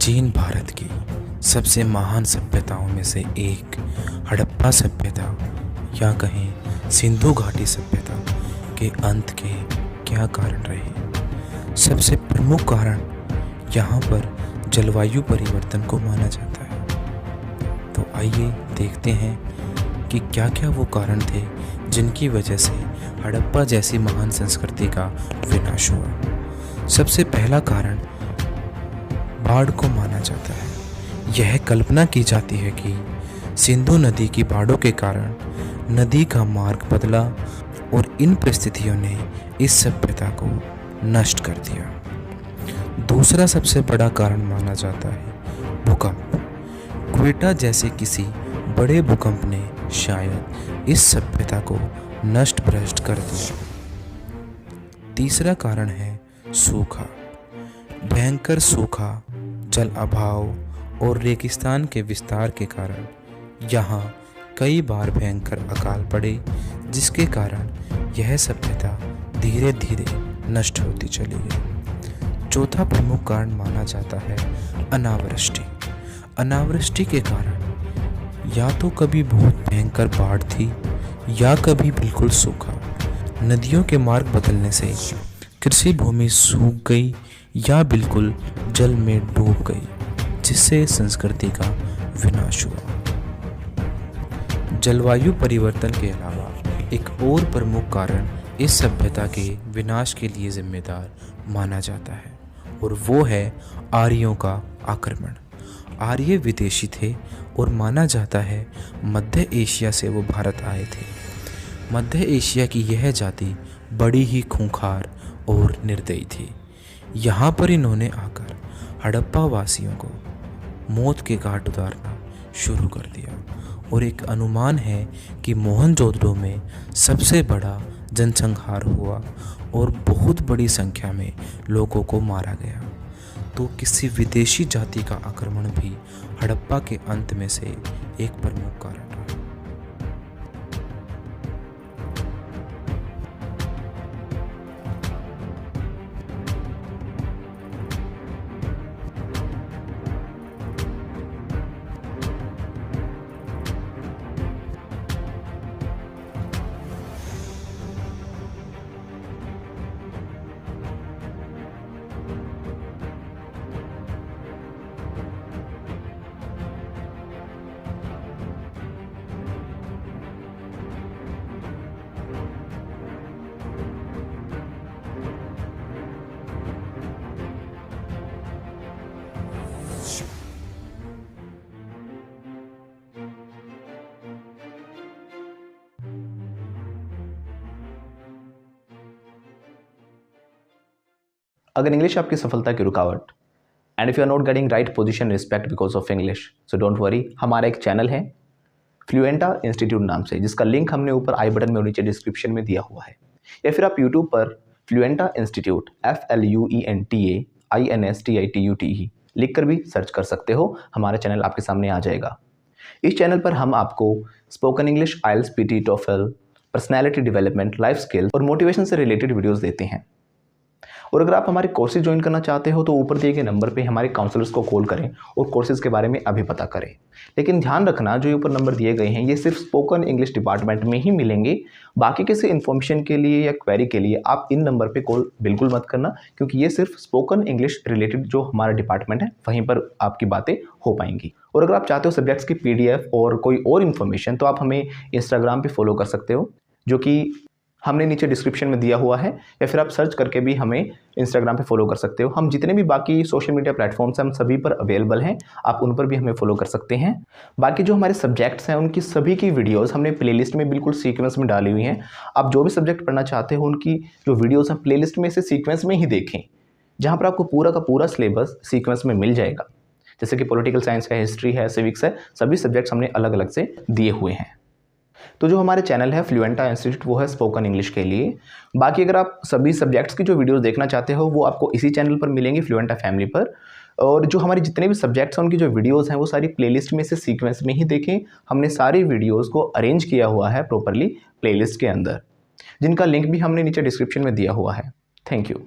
प्राचीन भारत की सबसे महान सभ्यताओं में से एक हड़प्पा सभ्यता या कहें सिंधु घाटी सभ्यता के अंत के क्या कारण रहे। सबसे प्रमुख कारण यहाँ पर जलवायु परिवर्तन को माना जाता है। तो आइए देखते हैं कि क्या क्या वो कारण थे जिनकी वजह से हड़प्पा जैसी महान संस्कृति का विनाश हुआ। सबसे पहला कारण बाढ़ को माना जाता है। यह कल्पना की जाती है कि सिंधु नदी की बाढ़ों के कारण नदी का मार्ग बदला और इन परिस्थितियों ने इस सभ्यता को नष्ट कर दिया। दूसरा सबसे बड़ा कारण माना जाता है भूकंप। क्वेटा जैसे किसी बड़े भूकंप ने शायद इस सभ्यता को नष्ट भ्रष्ट कर दिया। तीसरा कारण है सूखा। भयंकर सूखा, जल अभाव और रेगिस्तान के विस्तार के कारण यहाँ कई बार भयंकर अकाल पड़े, जिसके कारण यह सभ्यता धीरे धीरे नष्ट होती चली गई। चौथा प्रमुख कारण माना जाता है अनावृष्टि। अनावृष्टि के कारण या तो कभी बहुत भयंकर बाढ़ थी या कभी बिल्कुल सूखा। नदियों के मार्ग बदलने से कृषि भूमि सूख गई या बिल्कुल जल में डूब गई, जिससे संस्कृति का विनाश हुआ। जलवायु परिवर्तन के अलावा एक और प्रमुख कारण इस सभ्यता के विनाश के लिए जिम्मेदार माना जाता है और वो है आर्यों का आक्रमण। आर्य विदेशी थे और माना जाता है मध्य एशिया से वो भारत आए थे। मध्य एशिया की यह जाति बड़ी ही खूंखार और निर्दयी थी। यहाँ पर इन्होंने आकर हड़प्पा वासियों को मौत के घाट उतारना शुरू कर दिया और एक अनुमान है कि मोहनजोदड़ो में सबसे बड़ा जनसंहार हुआ और बहुत बड़ी संख्या में लोगों को मारा गया। तो किसी विदेशी जाति का आक्रमण भी हड़प्पा के अंत में से एक प्रमुख कारण रहा। अगर इंग्लिश आपकी सफलता की रुकावट and if you are not getting right position respect because of English, so don't worry. हमारा एक चैनल है फ्लुएंटा इंस्टीट्यूट नाम से, जिसका लिंक हमने ऊपर आई बटन में और नीचे डिस्क्रिप्शन में दिया हुआ है, या फिर आप यूट्यूब पर फ्लुएंटा इंस्टीट्यूट FLUENTA INSTITUTE लिख कर भी सर्च कर सकते हो। हमारा चैनल आपके सामने आ जाएगा। इस चैनल पर हम आपको स्पोकन इंग्लिश, आइल्स, PT, TOEFL, personality development, life skill और मोटिवेशन से रिलेटेड वीडियोज़ देते हैं। और अगर आप हमारे कोर्सेज ज्वाइन करना चाहते हो तो ऊपर दिए गए नंबर पे हमारे काउंसलर्स को कॉल करें और कोर्सेज के बारे में अभी पता करें। लेकिन ध्यान रखना, जो ऊपर नंबर दिए गए हैं ये सिर्फ स्पोकन इंग्लिश डिपार्टमेंट में ही मिलेंगे। बाकी किसी इन्फॉर्मेशन के लिए या क्वेरी के लिए आप इन नंबर पे कॉल बिल्कुल मत करना, क्योंकि ये सिर्फ स्पोकन इंग्लिश रिलेटेड जो हमारा डिपार्टमेंट है वहीं पर आपकी बातें हो पाएंगी। और अगर आप चाहते हो सब्जेक्ट्स की PDF और कोई और इन्फॉर्मेशन, तो आप हमें इंस्टाग्राम पर फॉलो कर सकते हो, जो कि हमने नीचे डिस्क्रिप्शन में दिया हुआ है, या फिर आप सर्च करके भी हमें इंस्टाग्राम पे फॉलो कर सकते हो। हम जितने भी बाकी सोशल मीडिया प्लेटफॉर्म्स हैं हम सभी पर अवेलेबल हैं, आप उन पर भी हमें फॉलो कर सकते हैं। बाकी जो हमारे सब्जेक्ट्स हैं उनकी सभी की वीडियोस हमने प्लेलिस्ट में बिल्कुल सीक्वेंस में डाली हुई हैं। आप जो भी सब्जेक्ट पढ़ना चाहते हो उनकी जो वीडियोज़ हैं प्लेलिस्ट में से सीक्वेंस में ही देखें, जहाँ पर आपको पूरा का पूरा सिलेबस सीक्वेंस में मिल जाएगा। जैसे कि पॉलिटिकल साइंस है, हिस्ट्री है, सिविक्स है, सभी सब्जेक्ट्स हमने अलग अलग से दिए हुए हैं। तो जो हमारे चैनल है फ्लुएंटा इंस्टीट्यूट, वो है स्पोकन इंग्लिश के लिए। बाकी अगर आप सभी सब्जेक्ट्स की जो वीडियोस देखना चाहते हो वो आपको इसी चैनल पर मिलेंगी, फ्लुएंटा फैमिली पर। और जो हमारे जितने भी सब्जेक्ट्स हैं उनकी जो वीडियोस हैं वो सारी प्लेलिस्ट में से सीक्वेंस में ही देखें। हमने सारी वीडियोस को अरेंज किया हुआ है प्रॉपरली प्लेलिस्ट के अंदर, जिनका लिंक भी हमने नीचे डिस्क्रिप्शन में दिया हुआ है। Thank you.